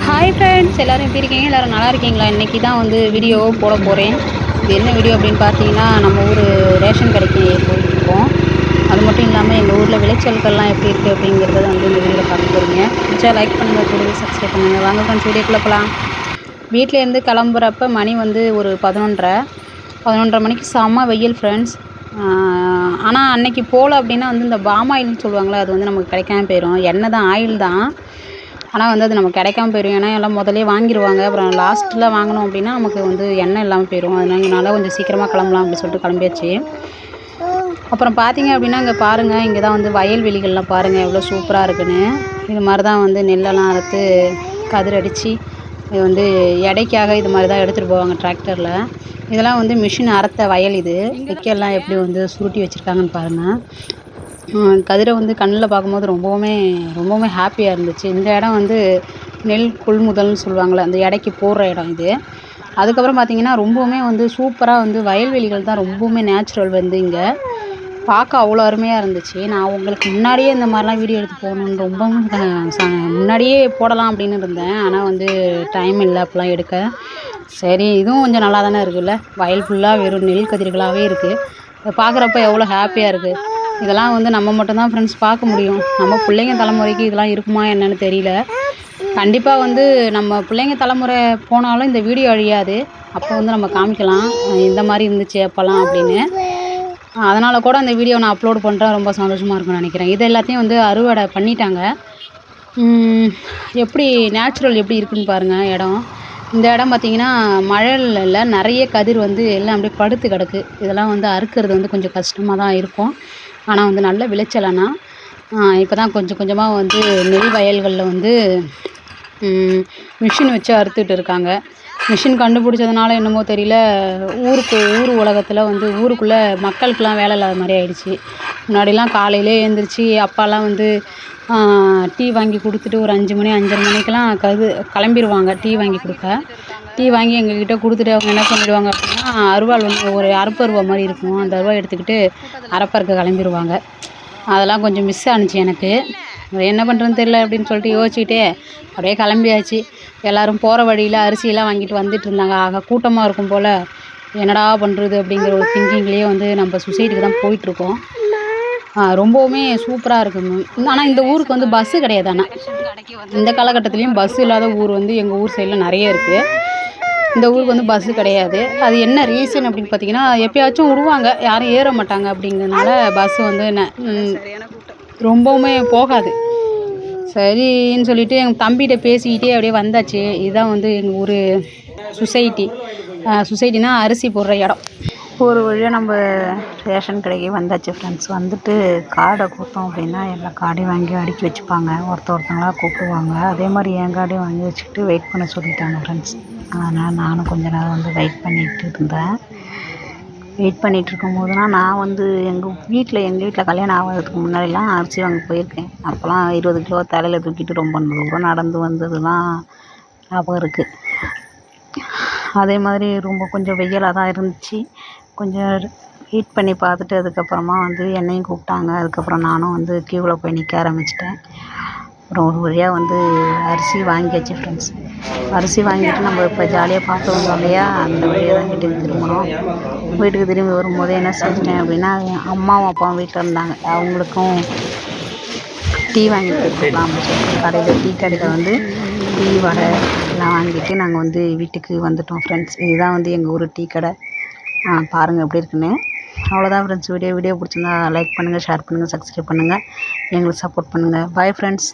Hi friends, எல்லோரும் எப்படி இருக்கீங்க? எல்லோரும் நல்லா இருக்கீங்களா? இன்றைக்கி தான் வந்து வீடியோ போட போகிறேன். இது என்ன வீடியோ அப்படின்னு பார்த்தீங்கன்னா, நம்ம ஊர் ரேஷன் கடைக்கு போயிட்டுருக்கோம். அது மட்டும் இல்லாமல் எங்கள் ஊரில் விளைச்சல்கள்லாம் எப்படி இருக்குது அப்படிங்கிறத வந்து இந்த வீடியோவில் பார்க்க போகிறீங்க. பிடிச்சா லைக் பண்ணுங்கள், கூடவே சப்ஸ்கிரைப் பண்ணுங்கள். வாங்க ஃப்ரெண்ட்ஸ், வீடியோக்குள்ளே போகலாம். வீட்டிலேருந்து கிளம்புறப்ப மணி வந்து ஒரு 11:30 மணிக்கு செம்ம வெயில் ஃப்ரெண்ட்ஸ். ஆனால் அன்னைக்கு போகல அப்படின்னா வந்து இந்த பாமாயில்னு சொல்லுவாங்களே, அது வந்து நமக்கு கிடைக்காம போயிடும். எண்ணெய் தான், ஆயில் தான், ஆனால் வந்து அது நமக்கு கிடைக்காம போயிடும். ஏன்னா எல்லாம் முதலே வாங்கிடுவாங்க. அப்புறம் லாஸ்ட்டில் வாங்கினோம் அப்படின்னா நமக்கு வந்து எண்ணெய் இல்லாமல் போயிடும். அதனால கொஞ்சம் சீக்கிரமாக கிளம்பலாம் அப்படின்னு சொல்லிட்டு கிளம்பியாச்சு. அப்புறம் பார்த்தீங்க அப்படின்னா இங்கே பாருங்கள், இங்கே தான் வந்து வயல்வெளிகள்லாம் பாருங்கள் எவ்வளோ சூப்பராக இருக்குன்னு. இது மாதிரி தான் வந்து நெல்லெல்லாம் அறுத்து கதிர் அடித்து இது வந்து எடைக்காக இது மாதிரி தான் எடுத்துகிட்டு போவாங்க டிராக்டரில். இதெல்லாம் வந்து மிஷின் அறுத்த வயல். இது வைக்கெல்லாம் எப்படி வந்து சுருட்டி வச்சுருக்காங்கன்னு பாருங்கள். கதிரை வந்து கண்ணில் பார்க்கும்போது ரொம்பவுமே ஹாப்பியாக இருந்துச்சு. இந்த இடம் வந்து நெல் கொள்முதல்னு சொல்லுவாங்கள்ல, அந்த எடைக்கு போடுற இடம் இது. அதுக்கப்புறம் பார்த்திங்கன்னா ரொம்பவுமே வந்து சூப்பராக வந்து வயல்வெளிகள் தான், ரொம்பவுமே நேச்சுரல் வந்து இங்கே பார்க்க அவ்வளோ அருமையாக இருந்துச்சு. நான் உங்களுக்கு முன்னாடியே இந்த மாதிரிலாம் வீடியோ எடுத்து போகணுன்னு ரொம்பவும் முன்னாடியே போடலாம் அப்படின்னு இருந்தேன். ஆனால் வந்து டைம் இல்லை அப்போலாம் எடுக்க. சரி, இதுவும் கொஞ்சம் நல்லா தானே இருக்குல்ல. வயல் ஃபுல்லாக வெறும் நெல் கதிர்களாகவே இருக்குது. அதை பார்க்குறப்ப எவ்வளோ ஹாப்பியாக இருக்குது. இதெல்லாம் வந்து நம்ம மட்டும்தான் ஃப்ரெண்ட்ஸ் பார்க்க முடியும். நம்ம பிள்ளைங்க தலைமுறைக்கு இதெல்லாம் இருக்குமா என்னன்னு தெரியல. கண்டிப்பாக வந்து நம்ம பிள்ளைங்க தலைமுறை போனாலும் இந்த வீடியோ அழியாது. அப்போ வந்து நம்ம காமிக்கலாம் இந்த மாதிரி இருந்துச்சு அப்போல்லாம் அப்படின்னு. அதனால் கூட அந்த வீடியோ நான் அப்லோட் பண்ணுறேன். ரொம்ப சந்தோஷமாக இருக்கும்னு நினைக்கிறேன். இது எல்லாத்தையும் வந்து அறுவடை பண்ணிட்டாங்க. எப்படி நேச்சுரல் எப்படி இருக்குதுன்னு பாருங்கள் இடம். இந்த இடம் பார்த்திங்கன்னா மழையில் நிறைய கதிர் வந்து எல்லாம் அப்படியே படுத்து கிடக்கு. இதெல்லாம் வந்து அறுக்கிறது வந்து கொஞ்சம் கஷ்டமாக தான் இருக்கும். ஆனால் வந்து நல்ல விளைச்சலானா இப்போ தான் கொஞ்சம் கொஞ்சமாக வந்து நெல் வயல்களில் வந்து மிஷின் வச்சு அறுத்துட்டு இருக்காங்க. மிஷின் கண்டுபிடிச்சதுனால என்னமோ தெரியல, ஊர் உலகத்தில் வந்து ஊருக்குள்ளே மக்களுக்கெலாம் வேலை இல்லாத மாதிரி ஆயிடுச்சு. முன்னாடிலாம் காலையிலே எழுந்திரிச்சு அப்பாலாம் வந்து டீ வாங்கி கொடுத்துட்டு ஒரு 5 மணி 5:30 மணிக்கெலாம் கிளம்பிடுவாங்க டீ வாங்கி கொடுக்க. டீ வாங்கி எங்ககிட்ட கொடுத்துட்டு அவங்க என்ன பண்ணிவிடுவாங்க அப்படின்னா, அருவாள் வந்து ஒரு அறுப்பருவா மாதிரி இருக்கும், அந்த அருவா எடுத்துக்கிட்டு அரைப்பறுக்க கிளம்பிடுவாங்க. அதெல்லாம் கொஞ்சம் மிஸ் ஆணுச்சு எனக்கு. என்ன பண்ணுறதுன்னு தெரியல அப்படின்னு சொல்லிட்டு யோசிச்சுக்கிட்டே அப்படியே கிளம்பியாச்சு. எல்லோரும் போகிற வழியில் அரிசியெல்லாம் வாங்கிட்டு வந்துட்டு இருந்தாங்க. ஆக கூட்டமாக இருக்கும் போல், என்னடா பண்ணுறது அப்படிங்கிற ஒரு திங்கிங்லேயே வந்து நம்ம சொசைட்டிக்கு தான் போயிட்டுருக்கோம். ரொம்பவுமே சூப்பராக இருக்குங்க. ஆனால் இந்த ஊருக்கு வந்து பஸ்ஸு கிடையாது. ஆனால் இந்த காலகட்டத்துலேயும் பஸ்ஸு இல்லாத ஊர் வந்து எங்கள் ஊர் சைடில் நிறைய இருக்குது. இந்த ஊருக்கு வந்து பஸ்ஸு கிடையாது. அது என்ன ரீசன் அப்படின்னு பார்த்தீங்கன்னா, எப்போயாச்சும் விடுவாங்க, யாரும் ஏற மாட்டாங்க அப்படிங்கிறதுனால பஸ்ஸு வந்து ரொம்பவுமே போகாது. சரின்னு சொல்லிவிட்டு எங்கள் தம்பிகிட்ட பேசிக்கிட்டே அப்படியே வந்தாச்சு. இதுதான் வந்து எங்கள் ஊர் சொசைட்டினா அரிசி போடுற இடம். ஒரு வழியாக நம்ம ரேஷன் கடைக்கு வந்தாச்சு ஃப்ரெண்ட்ஸ். வந்துட்டு கார்டை கொடுத்தோம் அப்படின்னா எல்லா கார்டையும் வாங்கி அடுக்கி வச்சுப்பாங்க. ஒருத்தவங்களாக கூப்பிடுவாங்க. அதே மாதிரி என் கார்டையும் வாங்கி வச்சுக்கிட்டு வெயிட் பண்ண சொல்லிட்டாங்க ஃப்ரெண்ட்ஸ். அதனால் நானும் கொஞ்ச நேரம் வந்து வெயிட் பண்ணிகிட்டு இருந்தேன். வெயிட் பண்ணிகிட்டு இருக்கும்போது தான் நான் வந்து எங்கள் வீட்டில் கல்யாணம் ஆகிறதுக்கு முன்னாடிலாம் அரிசி வாங்க போயிருக்கேன். அப்போல்லாம் 20 கிலோ தலையில் தூக்கிட்டு ரொம்ப தூரம் நடந்து வந்ததுலாம் ஞாபகம் இருக்குது. அதே மாதிரி ரொம்ப கொஞ்சம் வெயிலாக தான் இருந்துச்சு. கொஞ்சம் வெயிட் பண்ணி பார்த்துட்டு அதுக்கப்புறமா வந்து என்னையும் கூப்பிட்டாங்க. அதுக்கப்புறம் நானும் வந்து க்யூவில் போய் நிற்க ஆரம்பிச்சிட்டேன். அப்புறம் ஒரு வழியாக வந்து அரிசி வாங்கியாச்சு ஃப்ரெண்ட்ஸ். அரிசி வாங்கிட்டு நம்ம இப்போ ஜாலியாக பார்த்து வந்தோம் இல்லையா, அந்த வழியாக தான் வீட்டுக்கு திரும்பணும். வீட்டுக்கு திரும்பி வரும்போது என்ன செஞ்சிட்டேன் அப்படின்னா, அம்மாவும் அப்பாவும் வீட்டில் இருந்தாங்க. அவங்களுக்கும் டீ வாங்கி கொடுத்துக்கலாம் அப்படின்னு சொல்லிட்டு டீ கடையில் வந்து டீ வடை எல்லாம் வாங்கிட்டு நாங்கள் வந்து வீட்டுக்கு வந்துட்டோம் ஃப்ரெண்ட்ஸ். இதுதான் வந்து எங்கள் ஊர் டீ கடை. பாருங்கள் எப்படி இருக்குன்னு. அவ்வளோதான் ஃப்ரெண்ட்ஸ். வீடியோ பிடிச்சிருந்தா லைக் பண்ணுங்கள், ஷேர் பண்ணுங்கள், சப்ஸ்கிரைப் பண்ணுங்கள், எங்களுக்கு சப்போர்ட் பண்ணுங்கள். Bye friends.